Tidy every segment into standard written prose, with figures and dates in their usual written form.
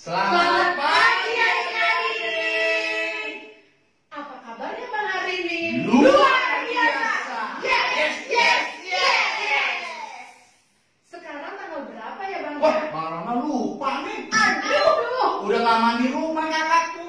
Selamat pagi adik-adik. Apa kabarnya Bang hari ini? Luar biasa. Yes. Sekarang tanggal berapa ya Bang? Wah, Bang Rama lupa nih. Aduh. Udah gak mandi rumah kakakku.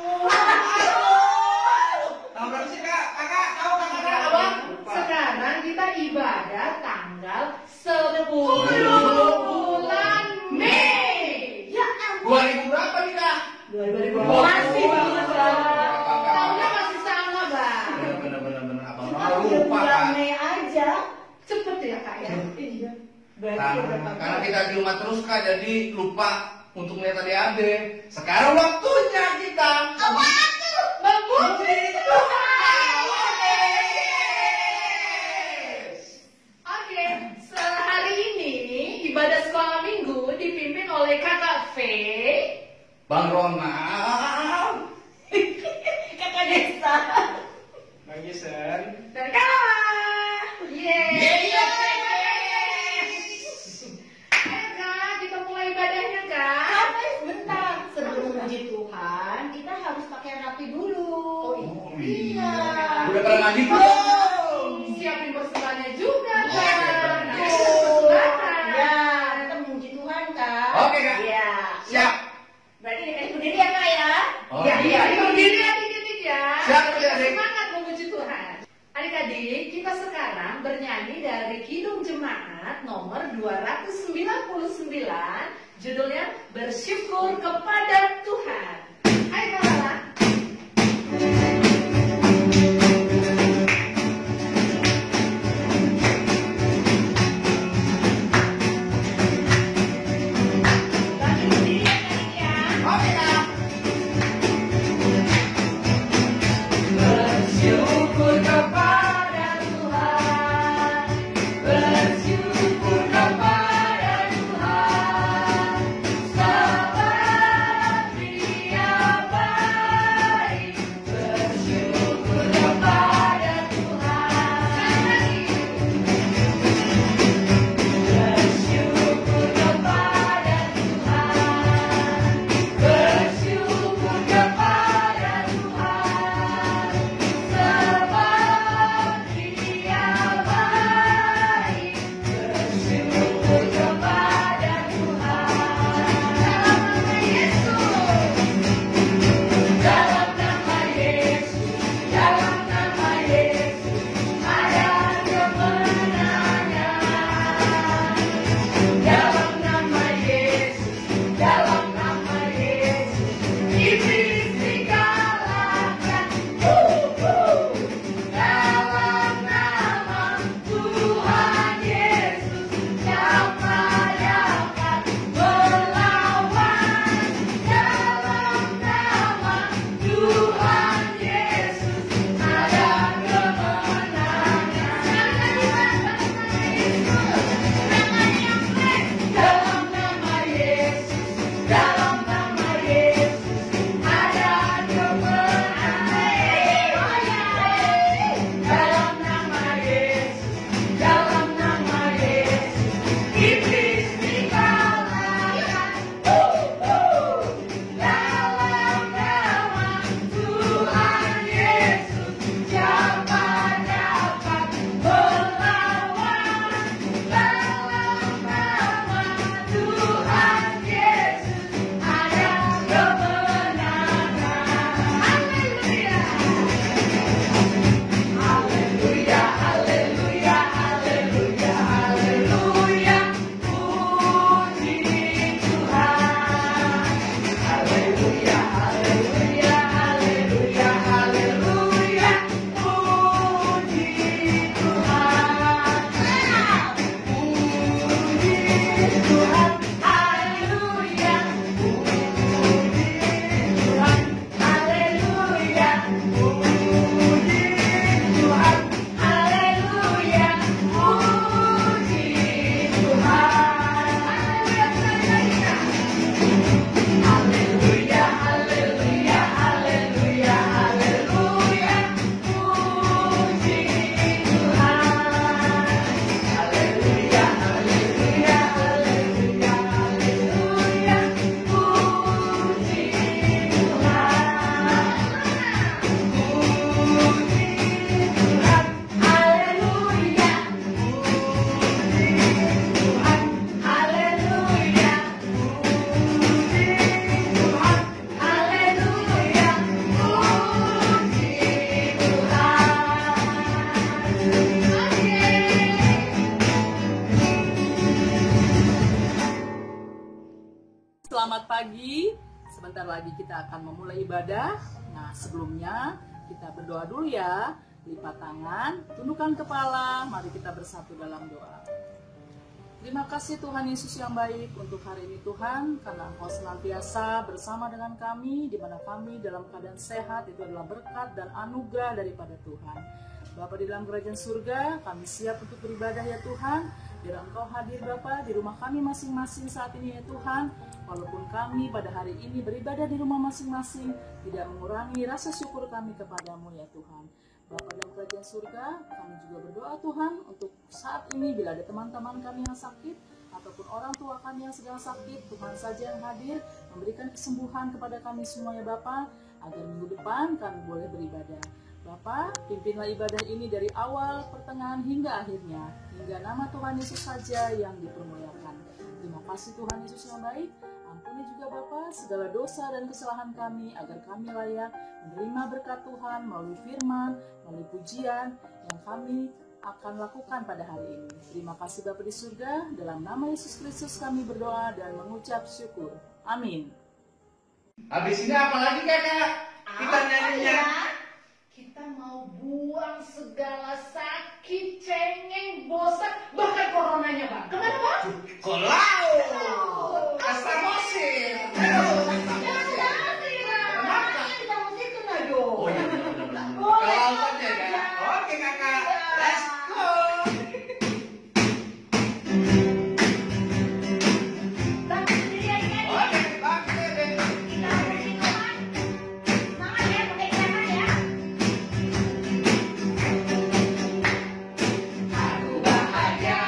Tahu berapa sih kak? Kakak tahu kakak Apa? Lupa. Sekarang kita ibadah tanggal 10 bulan Mei. Ya ampun. 2000 berapa nih kak? 2020. Masih Bang. Bang. Tahunnya masih sama Bang. Bener. Abang Kita Rama udah lupa bulan kak. Mei aja. Cepet ya Kak ya? Iya. Berarti udah Karena kita di rumah terus kak, jadi lupa untuk melihat adik-adik. Sekarang waktunya kita. memuji Tuhan. Oke, hari ini ibadah sekolah minggu dipimpin oleh Kakak V, Bang Ronald. Kakak Desa. Bang Jason. dan Kak. Yeay. Ayo Kak, kita mulai ibadahnya Kak. Sampai sebentar. Sebelum memuji Tuhan, kita harus pakai rapi dulu. Oh, iya. Udah pada mandi belum? Siapin persembahannya juga Oke, Kak. Nah, benar. persembahan. Ya, kita memuji Tuhan kan. Oke, Kak. Iya. Siap. Berarti dikasih berdiri ya Kak ya. Oh, Ya, iya. berdiri adik-adik ya. Siap, adik-adik. Semangat memuji Tuhan. Adik-adik, kita sekarang bernyanyi dari Kidung Jemaat nomor 299, judulnya Bersyukur Kepada Tuhan. Ayo Kak. Lagi berdiri ya Kak ya. Oke, Kak. Bersyukur kepada Tuhan, bersyukur kepada Tuhan, sebab selamat pagi. Sebentar lagi kita akan memulai ibadah. Nah, sebelumnya kita berdoa dulu ya. Lipat tangan, tundukkan kepala, mari kita bersatu dalam doa. Terima kasih Tuhan Yesus yang baik untuk hari ini Tuhan, karena Engkau senantiasa bersama dengan kami, di mana kami dalam keadaan sehat, itu adalah berkat dan anugerah daripada Tuhan. Bapa di dalam kerajaan surga, kami siap untuk beribadah ya Tuhan. Biar Engkau hadir Bapa di rumah kami masing-masing saat ini ya Tuhan. Walaupun kami pada hari ini beribadah di rumah masing-masing, tidak mengurangi rasa syukur kami kepadamu ya Tuhan. Bapa dalam kerajaan surga, kami juga berdoa Tuhan untuk saat ini bila ada teman-teman kami yang sakit, ataupun orang tua kami yang sedang sakit, Tuhan saja yang hadir, memberikan kesembuhan kepada kami semuanya Bapa, agar minggu depan kami boleh beribadah. Bapa, pimpinlah ibadah ini dari awal, pertengahan hingga akhirnya, hingga nama Tuhan Yesus saja yang dipermuliakan. Terima kasih Tuhan Yesus yang baik. Ampuni juga Bapa segala dosa dan kesalahan kami, agar kami layak menerima berkat Tuhan melalui firman, melalui pujian yang kami akan lakukan pada hari ini. Terima kasih Bapa di surga, dalam nama Yesus Kristus kami berdoa dan mengucap syukur. Amin. Habis ini apa lagi kakak? Kita nyanyinya. Kita mau buang segala sakit, cengeng, bosan, bahkan coronanya Bang. Kemana Bang? Kolau. Astamosin. Oh iya benar-benar. Kalau saja ya. Oke kakak. Let's go. Oke, pakai deh. Aku bahagia,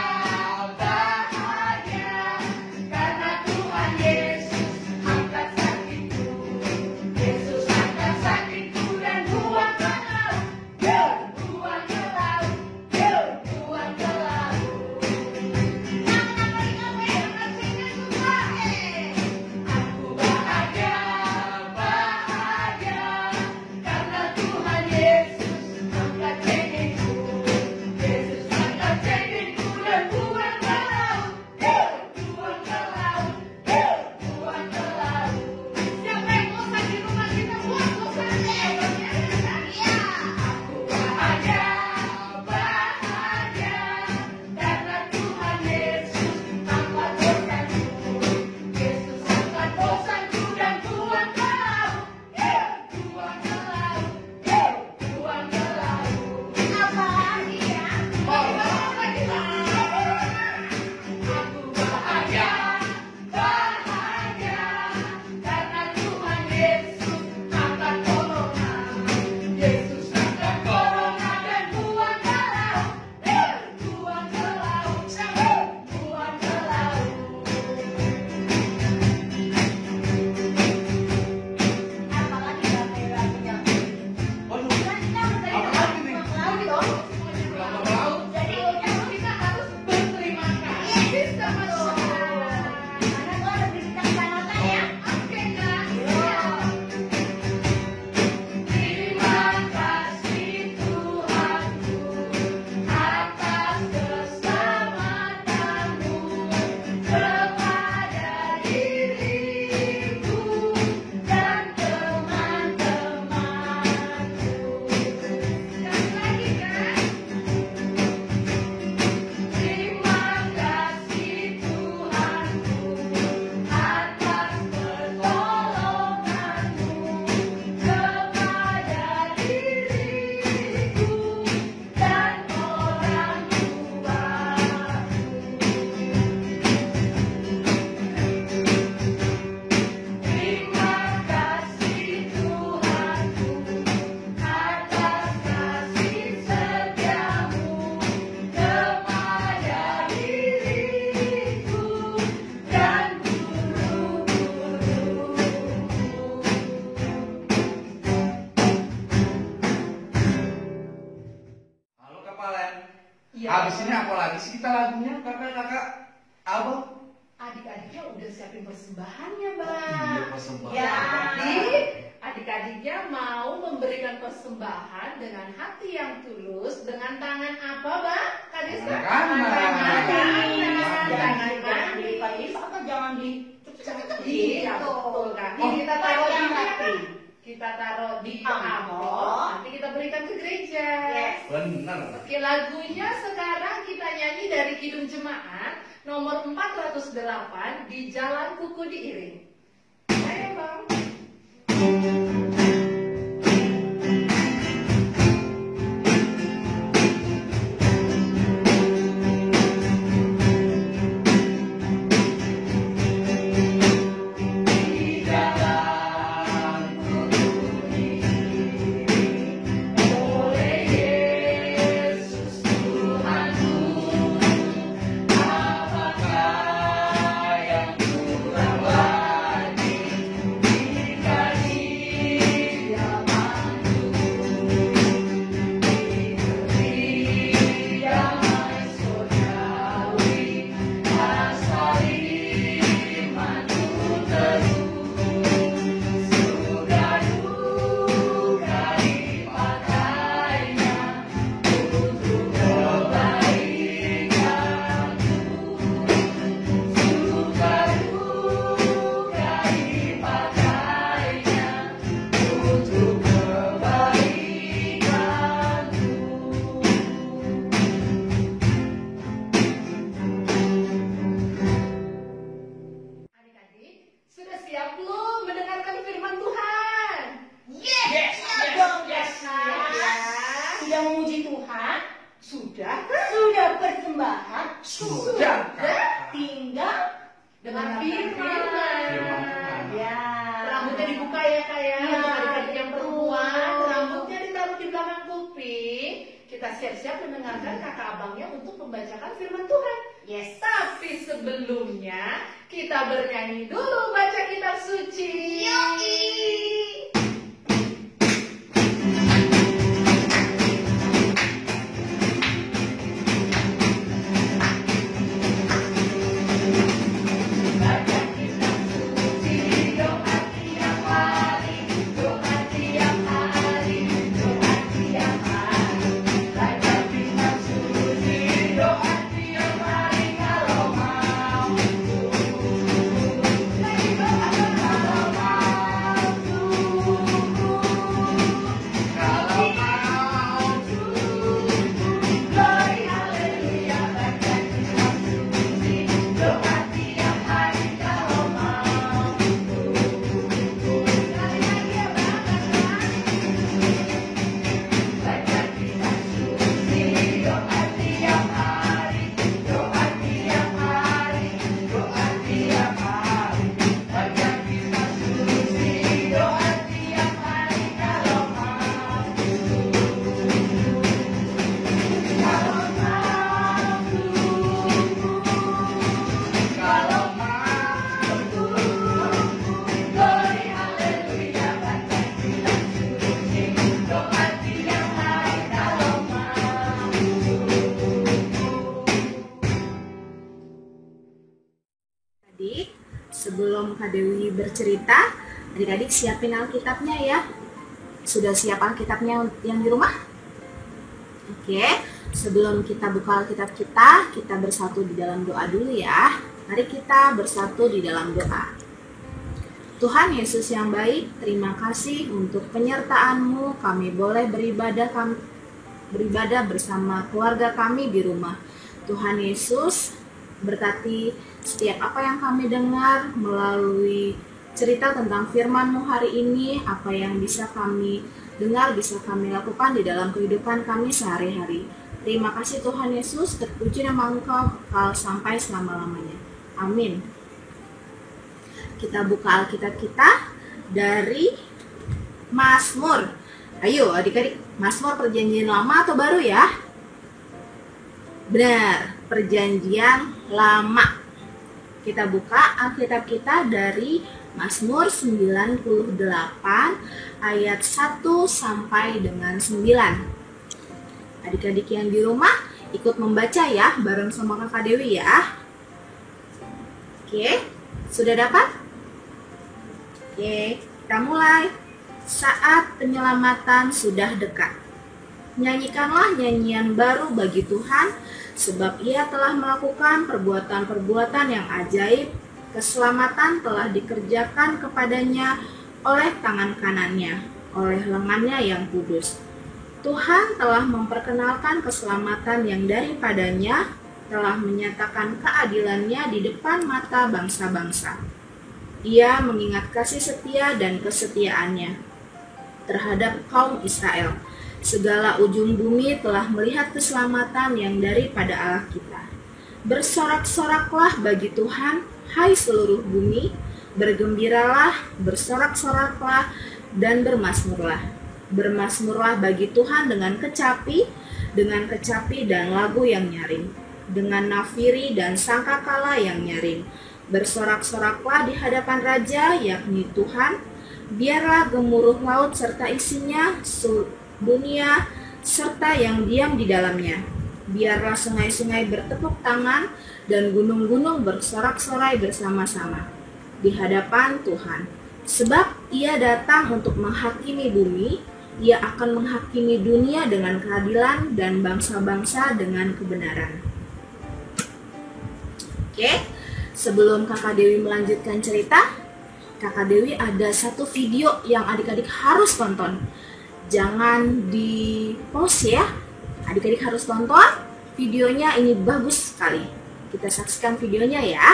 bahagia, karena Tuhan Yesus angkat sakitku. Yesus angkat sakitku dan buang ke laut, buang ke laut, buang ke laut. Aku bahagia, bahagia, karena Tuhan Yesus angkat cengengku. Yesus angkat cengengku dan buang ke laut, buang ke laut, buang ke laut. Siapa yang bosan di rumah kita buang bosannya? Aku bahagia, bahagia, karena Tuhan Yesus angkat bosanku. Yesus angkat bosanku dan buang ke laut, buang ke laut, buang ke laut. Apa lagi ya? Aku bahagia, bahagia, karena Tuhan Yesus angkat corona. Yesus angkat corona dan buang ke laut, buang ke laut, buang ke laut. Apalagi lagunya? Waduh. Apa lagi nih? Berapa laut? Jadi kita harus berterima kasih sama Tuhan. Karena Tuhan udah beri kita keselamatan ya. Oke Kak. Terima kasih Tuhanku atas keselamatanmu kepada diriku dan teman-temanku. Sekali lagi Kak. Terima kasih Tuhanku atas pertolonganmu kepada diriku dan orang tuaku. Terima kasih Tuhanku atas kasih setiamu kepada diriku dan guru-guruku. Halo Kak Palen. Iya. Habis ini apa lagi sih kita lagunya kakak? Abang? Adik-adiknya udah siapin persembahannya, Bang. Iya, persembahan. Jadi, adik-adiknya mau memberikan persembahan dengan hati yang tulus, dengan tangan apa, Bang? Kadis, Tangan kanan. Tangan Jangan kanan. dilipat-lipat apa jangan di Iya, betul kan. Oh. Kita taruh di Yang mana? rapi. Kita taruh di Amplop. amplop. Nanti kita berikan ke gereja. Yes. Bener. Oke, lagunya sekarang kita nyanyi dari Kidung Jemaat nomor 408 di Jalan Kuku Diiring. Ayo Bang. Di jalan kuku diiring oleh Yesus Tuhanku, apakah yang kurang lagi jika Dia mampu diberi damai surgawi, asal imanku teguh, suka duka dipakainya untuk kebaikanku, suka duka dipakainya untuk kebaikanku. Adik-adik, sudah siap belum mendengarkan firman Tuhan? Yes. Siap dong, Yes, Kakak. ya. Sudah memuji Tuhan, Sudah? sudah persembahan, Sudah. tinggal Dengan mendengarkan firman. Firman. Ya. Rambutnya dibuka ya Kak ya, Iya, untuk adik-adik yang perempuan, betul. rambutnya ditaruh di belakang kuping. Kita siap-siap mendengarkan kakak abangnya untuk membacakan firman Tuhan. Yes. Tapi sebelumnya kita bernyanyi dulu baca kitab suci. Yoi. Baca kitab suci, doa tiap hari, doa tiap hari, doa tiap hari. Baca kitab suci, doa tiap hari kalau mau. Lagi doa kalau mau. Kalau mau. Glory haleluya, baca kitab suci, doa tiap hari kalau mau. Sekali lagi ya Bang, baca kitab suci, doa tiap hari, doa tiap hari, doa tiap hari. Baca kitab suci, doa tiap hari kalau mau. Kalau mampu, glory haleluya, baca kitab suci, doa tiap hari kalau mampu. Adik, sebelum Kak Dewi bercerita, adik-adik siapin Alkitabnya ya. Sudah siap Alkitabnya yang di rumah? Oke, sebelum kita buka Alkitab kita bersatu di dalam doa dulu ya. Mari kita bersatu di dalam doa. Tuhan Yesus yang baik, terima kasih untuk penyertaan-Mu. Kami boleh beribadah bersama keluarga kami di rumah. Tuhan Yesus, berkati setiap apa yang kami dengar melalui cerita tentang firman-Mu hari ini, apa yang bisa kami dengar, bisa kami lakukan di dalam kehidupan kami sehari-hari. Terima kasih Tuhan Yesus, terpuji nama Engkau kekal sampai selama-lamanya. Amin. Kita buka Alkitab kita dari Mazmur. Ayo adik-adik, Mazmur perjanjian lama atau baru ya? Benar, perjanjian lama. Kita buka Alkitab kita dari Mazmur 98 ayat 1 sampai dengan 9. Adik-adik yang di rumah ikut membaca ya, bareng sama Kakak Dewi ya. Oke, sudah dapat? Oke, kita mulai. Saat penyelamatan sudah dekat. Nyanyikanlah nyanyian baru bagi Tuhan, sebab Ia telah melakukan perbuatan-perbuatan yang ajaib. Keselamatan telah dikerjakan kepadanya oleh tangan kanannya, oleh lengannya yang kudus. Tuhan telah memperkenalkan keselamatan yang daripadanya telah menyatakan keadilannya di depan mata bangsa-bangsa. Ia mengingat kasih setia dan kesetiaannya terhadap kaum Israel. Segala ujung bumi telah melihat keselamatan yang daripada Allah kita. Bersorak-soraklah bagi Tuhan, hai seluruh bumi, bergembiralah, bersorak-soraklah, dan bermasmurlah. Bermasmurlah bagi Tuhan dengan kecapi dan lagu yang nyaring, dengan nafiri dan sangkakala yang nyaring. Bersorak-soraklah di hadapan Raja, yakni Tuhan. Biarlah gemuruh laut serta isinya, dunia serta yang diam di dalamnya. Biarlah sungai-sungai bertepuk tangan dan gunung-gunung bersorak-sorai bersama-sama di hadapan Tuhan. Sebab Ia datang untuk menghakimi bumi. Ia akan menghakimi dunia dengan keadilan dan bangsa-bangsa dengan kebenaran. Oke, sebelum Kakak Dewi melanjutkan cerita, Kakak Dewi ada satu video yang adik-adik harus tonton. Jangan di pause ya, adik-adik harus tonton. Videonya ini bagus sekali. Kita saksikan videonya ya.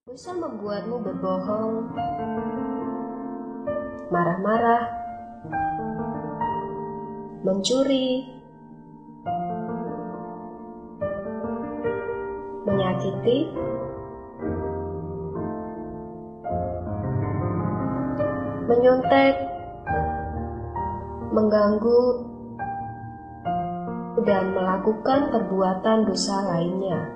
Dosa membuatmu berbohong, marah-marah, mencuri, menyakiti, menyontek, mengganggu, dan melakukan perbuatan dosa lainnya.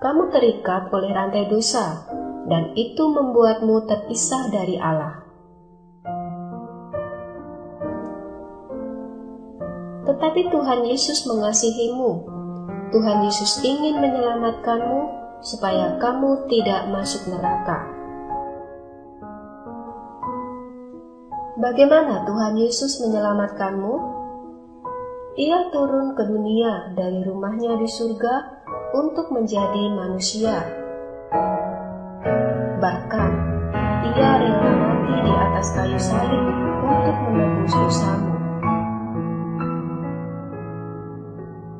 Kamu terikat oleh rantai dosa, dan itu membuatmu terpisah dari Allah. Tetapi Tuhan Yesus mengasihimu. Tuhan Yesus ingin menyelamatkanmu supaya kamu tidak masuk neraka. Bagaimana Tuhan Yesus menyelamatkanmu? Ia turun ke dunia dari rumahnya di surga untuk menjadi manusia. Bahkan, Ia rela mati di atas kayu salib untuk menebus dosamu.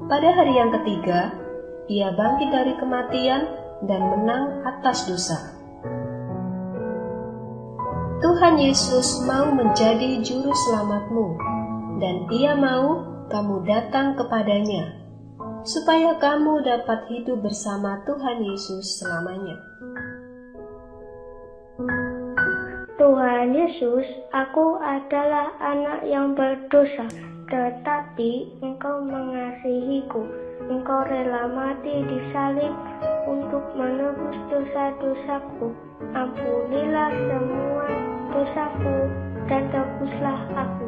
Pada hari yang ketiga, Ia bangkit dari kematian dan menang atas dosa. Tuhan Yesus mau menjadi juru selamatmu, dan Ia mau kamu datang kepadanya, supaya kamu dapat hidup bersama Tuhan Yesus selamanya. Tuhan Yesus, aku adalah anak yang berdosa, tetapi Engkau mengasihiku. Engkau rela mati di salib untuk menebus dosa-dosaku. Ampunilah semua dosaku dan tebuslah aku.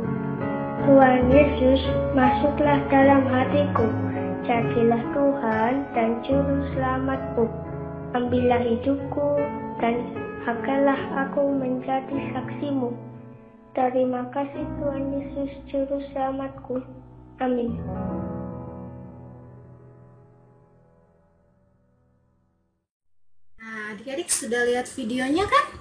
Tuhan Yesus, masuklah dalam hatiku. Jadilah Tuhan dan Juru Selamatku. Ambillah hidupku dan agarlah aku menjadi saksimu. Terima kasih Tuhan Yesus Juru Selamatku. Amin. Nah, adik-adik sudah lihat videonya kan?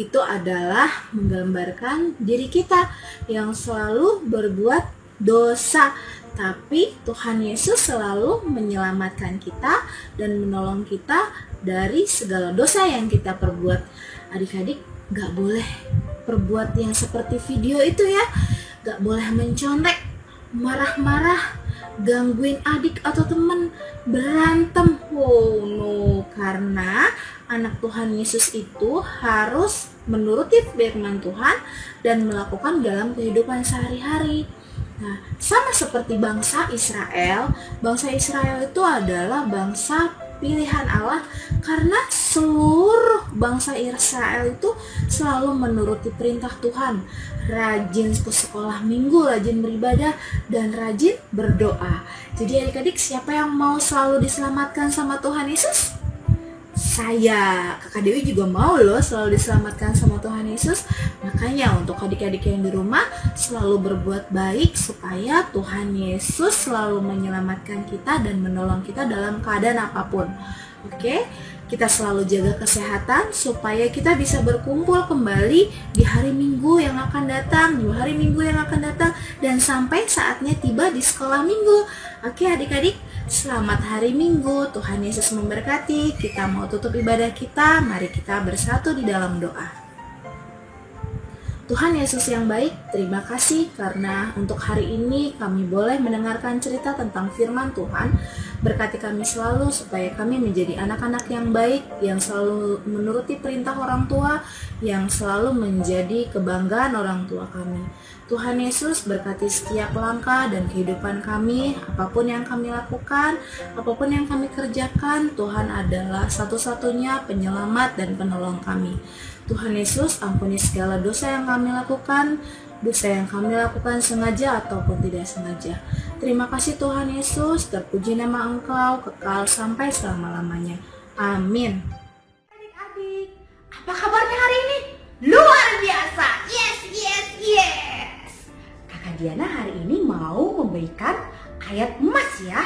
Itu adalah menggambarkan diri kita yang selalu berbuat dosa. Tapi Tuhan Yesus selalu menyelamatkan kita dan menolong kita dari segala dosa yang kita perbuat. Adik-adik gak boleh perbuat yang seperti video itu ya. Gak boleh mencontek, marah-marah, gangguin adik atau teman, berantem. Oh no, karena anak Tuhan Yesus itu harus menuruti firman Tuhan dan melakukan dalam kehidupan sehari-hari. Nah, sama seperti bangsa Israel itu adalah bangsa pilihan Allah karena seluruh bangsa Israel itu selalu menuruti perintah Tuhan, rajin ke sekolah minggu, rajin beribadah, dan rajin berdoa. Jadi adik-adik, siapa yang mau selalu diselamatkan sama Tuhan Yesus? saya, Kakak Dewi juga mau loh selalu diselamatkan sama Tuhan Yesus. Makanya untuk adik-adik yang di rumah selalu berbuat baik supaya Tuhan Yesus selalu menyelamatkan kita dan menolong kita dalam keadaan apapun. Oke, kita selalu jaga kesehatan supaya kita bisa berkumpul kembali di hari Minggu yang akan datang, 2 hari Minggu yang akan datang, dan sampai saatnya tiba di sekolah Minggu. Oke adik-adik, selamat hari Minggu, Tuhan Yesus memberkati. Kita mau tutup ibadah kita, mari kita bersatu di dalam doa. Tuhan Yesus yang baik, terima kasih karena untuk hari ini kami boleh mendengarkan cerita tentang firman Tuhan. Berkati kami selalu supaya kami menjadi anak-anak yang baik, yang selalu menuruti perintah orang tua, yang selalu menjadi kebanggaan orang tua kami. Tuhan Yesus berkati setiap langkah dan kehidupan kami, apapun yang kami lakukan, apapun yang kami kerjakan, Tuhan adalah satu-satunya penyelamat dan penolong kami. Tuhan Yesus, ampuni segala dosa yang kami lakukan, dosa yang kami lakukan sengaja ataupun tidak sengaja. Terima kasih Tuhan Yesus, terpuji nama Engkau, kekal sampai selama-lamanya. Amin. Adik-adik, apa kabarnya hari ini? Luar biasa. Yes, yes, yes. Kakak Diana hari ini mau memberikan ayat emas ya.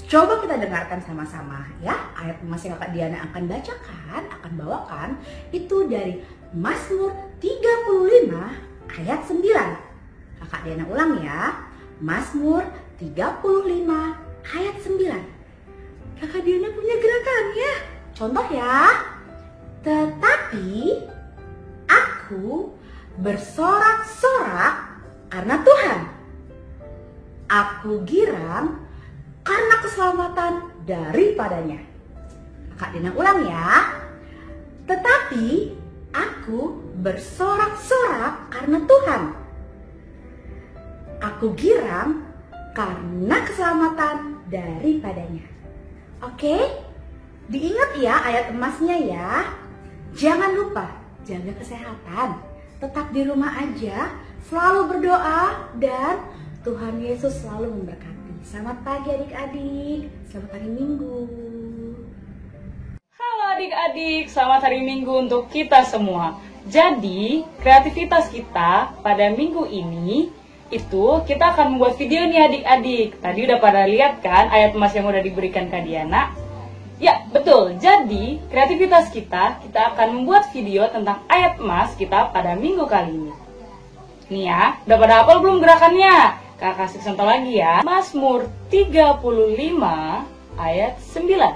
Coba kita dengarkan sama-sama ya. Ayat emas yang Kakak Diana akan bacakan, akan bawakan itu dari Mazmur 35 ayat 9. Kakak Diana ulang ya. Mazmur 35 ayat 9. Kakak Diana punya gerakannya. Contoh ya. Tetapi aku bersorak-sorak karena Tuhan. Aku girang karena keselamatan daripadanya. Kakak Diana ulang ya. Tetapi aku bersorak-sorak karena Tuhan. Aku girang karena keselamatan daripadanya. Oke? Diingat ya ayat emasnya ya. Jangan lupa jaga kesehatan. Tetap di rumah aja, selalu berdoa, dan Tuhan Yesus selalu memberkati. Selamat pagi adik-adik, selamat hari Minggu. Halo adik-adik, selamat hari Minggu untuk kita semua. Jadi, kreativitas kita pada minggu ini, itu kita akan membuat video nih adik-adik. Tadi udah pada lihat kan ayat emas yang udah diberikan Kak Diana? Ya, betul. Jadi, kreativitas kita akan membuat video tentang ayat emas kita pada minggu kali ini. Nih ya, udah pada hafal belum gerakannya? Kakak kasih contoh lagi ya. Mazmur 35 ayat 9.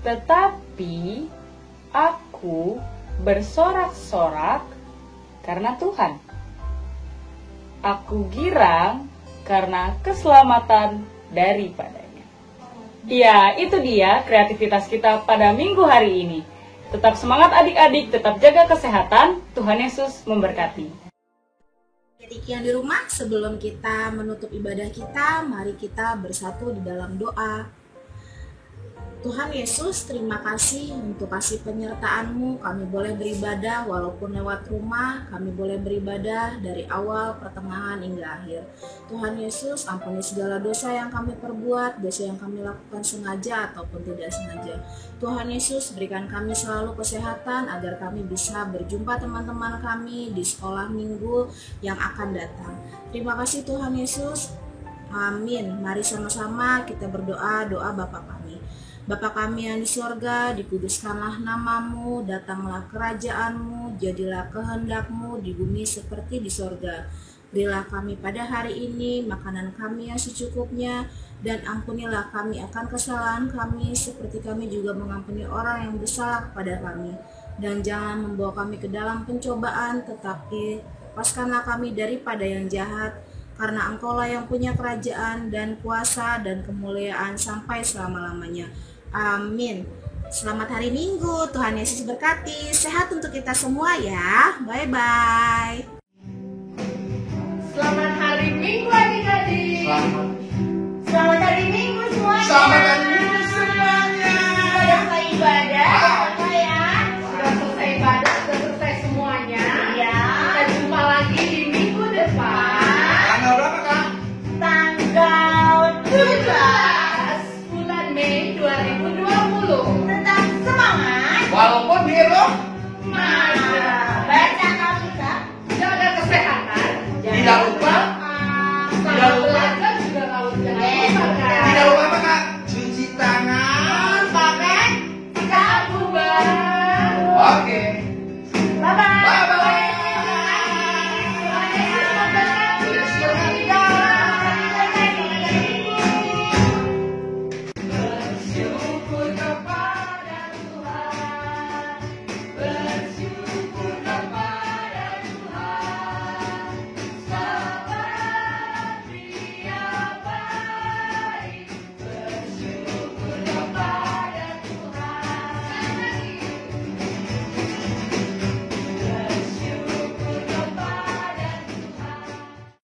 Tetapi aku bersorak-sorak karena Tuhan. Aku girang karena keselamatan daripadanya. Ya, itu dia kreativitas kita pada minggu hari ini. Tetap semangat adik-adik, tetap jaga kesehatan. Tuhan Yesus memberkati. Adik yang di rumah, sebelum kita menutup ibadah kita, mari kita bersatu di dalam doa. Tuhan Yesus, terima kasih untuk kasih penyertaan-Mu. Kami boleh beribadah walaupun lewat rumah, kami boleh beribadah dari awal, pertengahan, hingga akhir. Tuhan Yesus, ampuni segala dosa yang kami perbuat, dosa yang kami lakukan sengaja ataupun tidak sengaja. Tuhan Yesus, berikan kami selalu kesehatan agar kami bisa berjumpa teman-teman kami di sekolah minggu yang akan datang. Terima kasih Tuhan Yesus. Amin. Mari sama-sama kita berdoa, doa Bapa kami. Bapa kami yang di sorga, dikuduskanlah namamu, datanglah kerajaan-Mu, jadilah kehendak-Mu di bumi seperti di sorga. Berilah kami pada hari ini makanan kami yang secukupnya, dan ampunilah kami akan kesalahan kami seperti kami juga mengampuni orang yang bersalah kepada kami. Dan jangan membawa kami ke dalam pencobaan, tetapi lepaskanlah kami daripada yang jahat, karena Engkaulah yang punya kerajaan dan kuasa dan kemuliaan sampai selama-lamanya. Amin. Selamat hari Minggu, Tuhan Yesus berkati. Sehat untuk kita semua ya. Bye-bye. Selamat hari Minggu adik-adik. Selamat hari Minggu semuanya. Selamat hari Minggu semuanya. Sudah selesai ibadah, apa ya? Sudah selesai ibadah, sudah selesai semuanya. Ya. Kita jumpa lagi di minggu depan. Tanggal berapa Kak? Tanggal 17 bulan Mei 2020. Tetap semangat. roh Maju